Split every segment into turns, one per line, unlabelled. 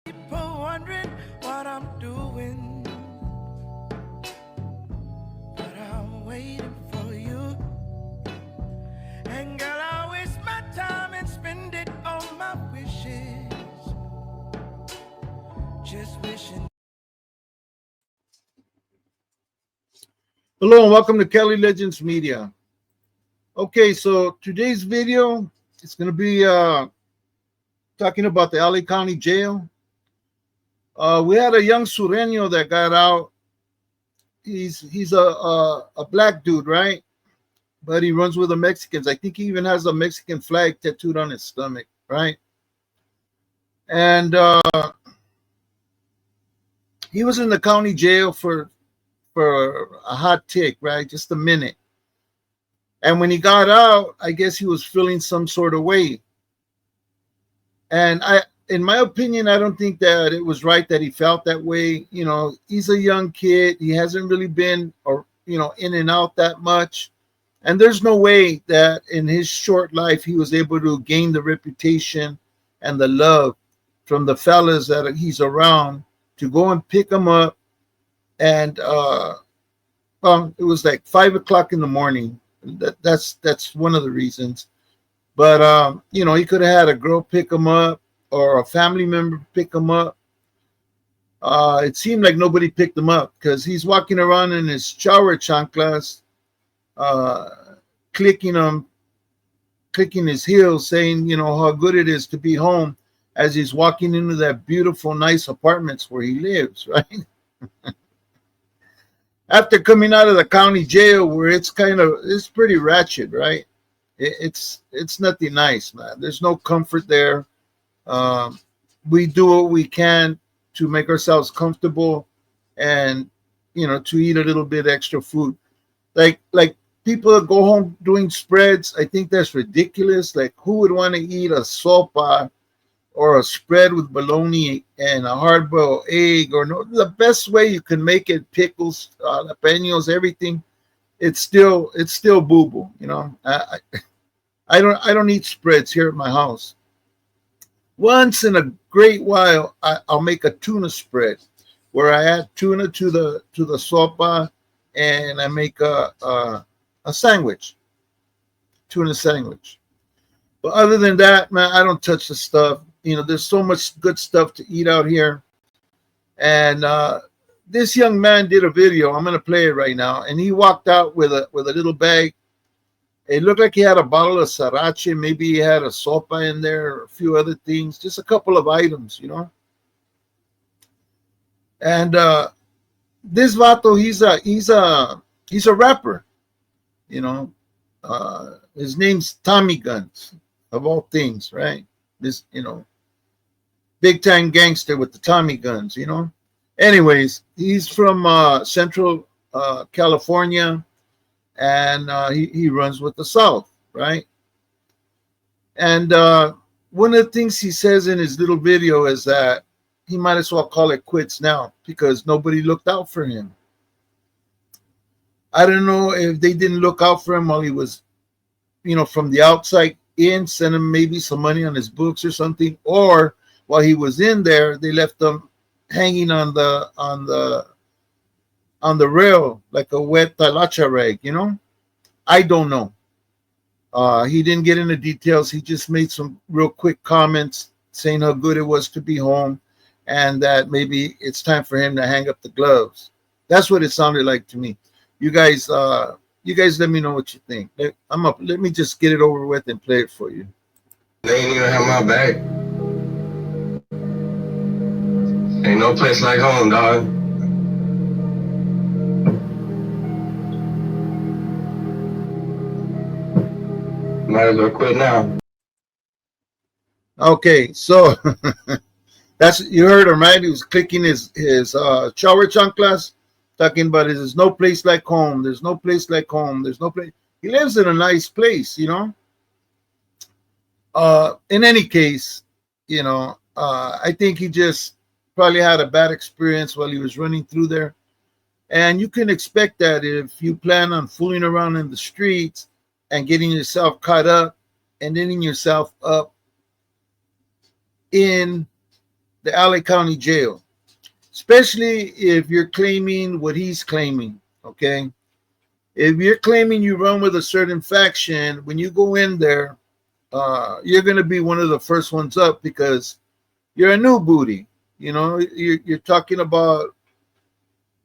People wondering what I'm doing, but I'm waiting for you. And girl, I waste my time and spend it on my wishes, just wishing.
Hello and welcome to Kelly Legends Media. Okay, so today's video is going to be talking about the LA County Jail. We had a young Sureño that got out. He's a black dude, right? But he runs with the Mexicans. I think he even has a Mexican flag tattooed on his stomach, right? And he was in the county jail for a hot tick, right? Just a minute. And when he got out, I guess he was feeling some sort of way. And in my opinion, I don't think that it was right that he felt that way. You know, he's a young kid. He hasn't really been, in and out that much. And there's no way that in his short life he was able to gain the reputation and the love from the fellas that he's around to go and pick him up. And it was like 5 o'clock in the morning. That's one of the reasons. But he could have had a girl pick him up or a family member pick him up. It seemed like nobody picked him up because he's walking around in his shower chanclas, clicking his heels, saying, how good it is to be home as he's walking into that beautiful, nice apartments where he lives, right? After coming out of the county jail where it's pretty ratchet, right? It's nothing nice, man. There's no comfort there. We do what we can to make ourselves comfortable and, to eat a little bit extra food. Like people that go home doing spreads, I think that's ridiculous. Like, who would want to eat a sopa or a spread with bologna and a hard-boiled egg? Or no, the best way you can make it, pickles, jalapenos, everything. It's still boo-boo, I don't eat spreads here at my house. Once in a great while, I'll make a tuna spread where I add tuna to the sopa, and I make a sandwich, tuna sandwich. But other than that, man, I don't touch the stuff. There's so much good stuff to eat out here. And this young man did a video. I'm gonna play it right now, and he walked out with a little bag. It looked like he had a bottle of sriracha. Maybe he had a sopa in there, or a few other things, just a couple of items, And this vato, he's a rapper, His name's Tommy Guns, of all things, right? This, big time gangster with the Tommy Guns, Anyways, he's from Central California. And he runs with the South, right? And one of the things he says in his little video is that he might as well call it quits now because nobody looked out for him. I don't know if they didn't look out for him while he was, from the outside in, send him maybe some money on his books or something, or while he was in there, they left him hanging on the rail like a wet talacha rag, I don't know. He didn't get into details. He just made some real quick comments saying how good it was to be home and that maybe it's time for him to hang up the gloves. That's what it sounded like to me. You guys let me know what you think. Let me just get it over with and play it for you.
They ain't even have my back. Ain't no place like home, dog. Might as well quit now.
Okay, so that's, you heard him, right? He was clicking his shower chanclas, talking about there's no place like home. There's no place like home. There's no place. He lives in a nice place, In any case, I think he just probably had a bad experience while he was running through there. And you can expect that if you plan on fooling around in the streets and getting yourself caught up and ending yourself up in the LA County Jail, especially if you're claiming what he's claiming. Okay, if you're claiming you run with a certain faction, when you go in there, you're going to be one of the first ones up because you're a new booty. You know, you're talking about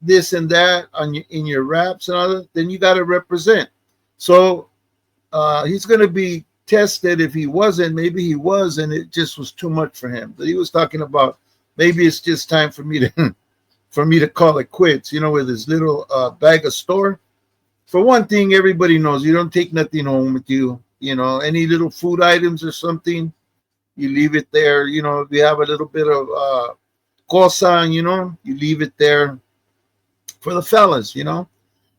this and that on in your raps and all that. Then you got to represent. So he's going to be tested. If he wasn't, maybe he was, and it just was too much for him. But he was talking about maybe it's just time for me to for me to call it quits. You know, with his little bag of store. For one thing, everybody knows you don't take nothing home with you. You know, any little food items or something, you leave it there. You know, if you have a little bit of cosa, you know, you leave it there for the fellas. You know,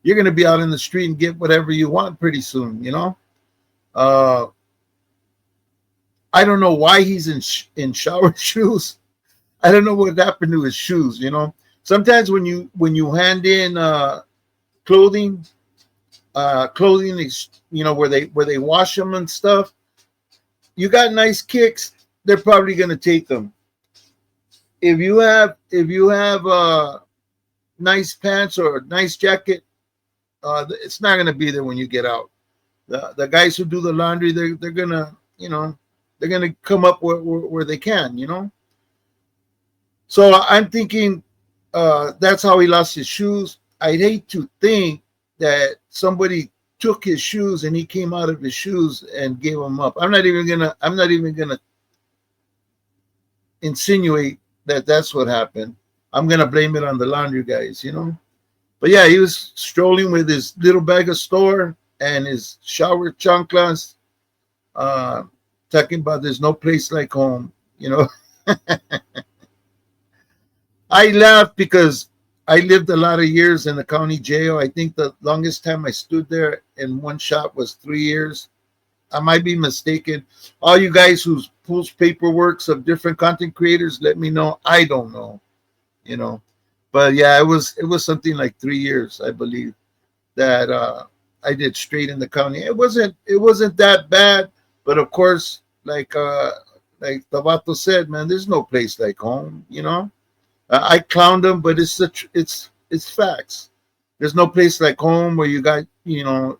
you're gonna be out in the street and get whatever you want pretty soon. You know, uh, I don't know why he's in shower shoes. I don't know what happened to his shoes. You know, sometimes when you hand in clothing, clothing is, you know, where they wash them and stuff. You got nice kicks, they're probably gonna take them. If you have nice pants or a nice jacket, it's not gonna be there when you get out. The guys who do the laundry, they're gonna, you know, they're gonna come up where they can, you know. So I'm thinking that's how he lost his shoes. I'd hate to think that somebody took his shoes and he came out of his shoes and gave them up. I'm not even gonna insinuate that that's what happened. I'm gonna blame it on the laundry guys, you know. But yeah, he was strolling with his little bag of store and his shower chanclas, talking about there's no place like home, you know. I laugh because I lived a lot of years in the county jail. I think the longest time I stood there in one shop was 3 years. I might be mistaken. All you guys who pulls paperworks of different content creators, let me know. I don't know, you know. But yeah, it was something like 3 years, I believe, that I did straight in the county. It wasn't that bad, but of course, like Tabato said, man, there's no place like home, you know. I clowned him, but it's facts. There's no place like home where you got, you know,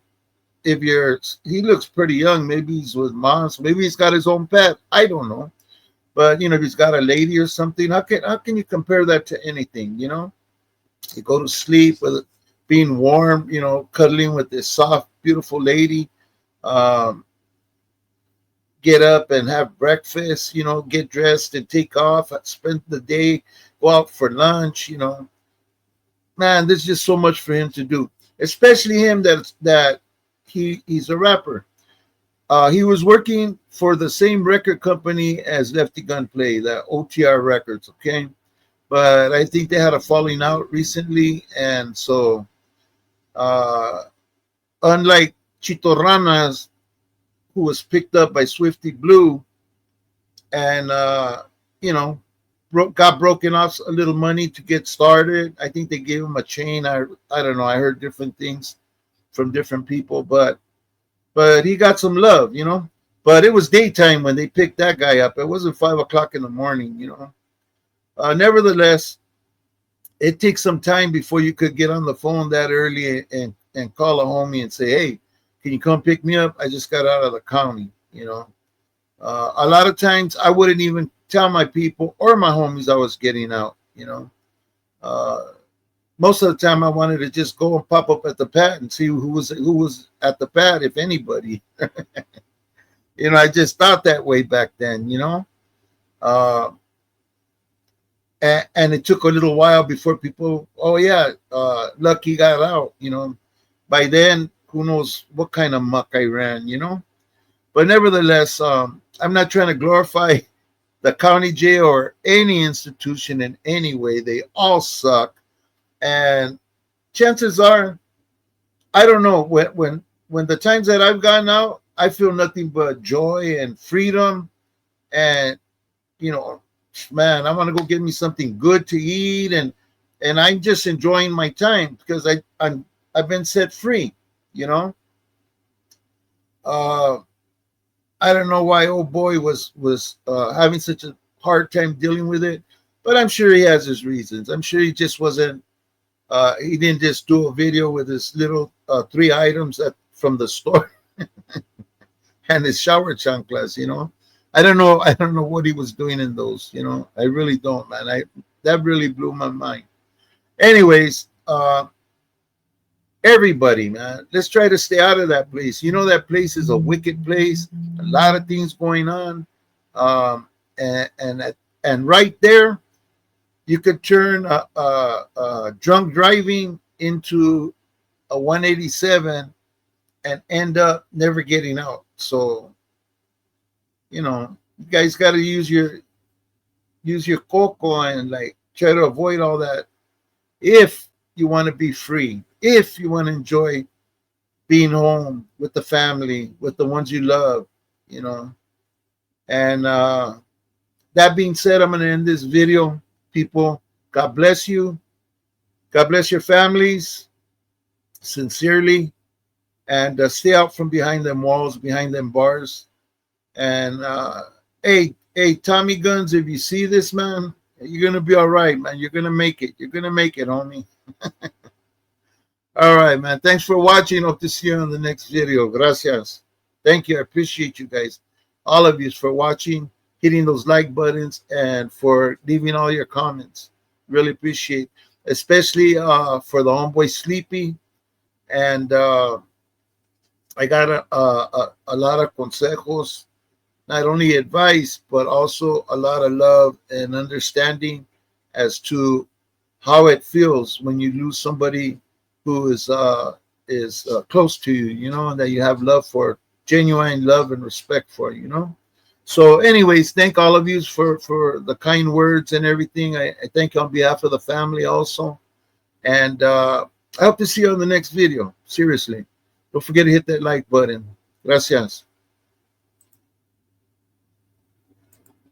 if he looks pretty young, maybe he's with moms, maybe he's got his own pet. I don't know. But you know, if he's got a lady or something, how can you compare that to anything, you know? You go to sleep with it being warm, you know, cuddling with this soft, beautiful lady. Um, get up and have breakfast, you know, get dressed and take off, spend the day, go out for lunch, you know. Man, there's just so much for him to do, especially him that he's a rapper. He was working for the same record company as Lefty Gunplay, the OTR Records, okay? But I think they had a falling out recently, and so unlike Chito Ranas, who was picked up by Swifty Blue, and you know, got broken off a little money to get started. I think they gave him a chain. I don't know. I heard different things from different people, but he got some love, you know. But it was daytime when they picked that guy up. It wasn't 5 o'clock in the morning, you know. Nevertheless, it takes some time before you could get on the phone that early and call a homie and say, hey, can you come pick me up? I just got out of the county, you know. A lot of times I wouldn't even tell my people or my homies I was getting out, you know. Most of the time I wanted to just go and pop up at the pad and see who was at the pad, if anybody. You know, I just thought that way back then, you know. And it took a little while before people, oh yeah, Lucky got out, you know. By then, who knows what kind of muck I ran, you know. But nevertheless, I'm not trying to glorify the county jail or any institution in any way. They all suck. And chances are, I don't know, when the times that I've gotten out, I feel nothing but joy and freedom. And, you know, man, I want to go get me something good to eat, and I'm just enjoying my time because I've been set free, you know. I don't know why old boy was having such a hard time dealing with it, but I'm sure he has his reasons. I'm sure he just wasn't. He didn't just do a video with his little 3 items from the store and his shower chanclas. You know, I don't know. I don't know what he was doing in those. You know, I really don't, man. That really blew my mind. Anyways, everybody, man, let's try to stay out of that place. You know, that place is a wicked place. A lot of things going on, and right there, you could turn drunk driving into a 187 and end up never getting out. So, you know, you guys got to use your coco and like try to avoid all that if you want to be free, if you want to enjoy being home with the family, with the ones you love, you know. And that being said, I'm going to end this video. People, God bless you. God bless your families, sincerely. And stay out from behind them walls, behind them bars. And hey, Tommy Guns, if you see this, man, you're going to be all right, man. You're going to make it. You're going to make it, homie. All right, man. Thanks for watching. Hope to see you on the next video. Gracias. Thank you. I appreciate you guys. All of you for watching, hitting those like buttons, and for leaving all your comments. Really appreciate, especially for the homeboy Sleepy. And I got a lot of consejos, not only advice, but also a lot of love and understanding as to how it feels when you lose somebody who is close to you, you know, and that you have love for, genuine love and respect for, you know. So anyways, thank all of you for the kind words and everything. I thank you on behalf of the family also. And I hope to see you on the next video. Seriously. Don't forget to hit that like button. Gracias.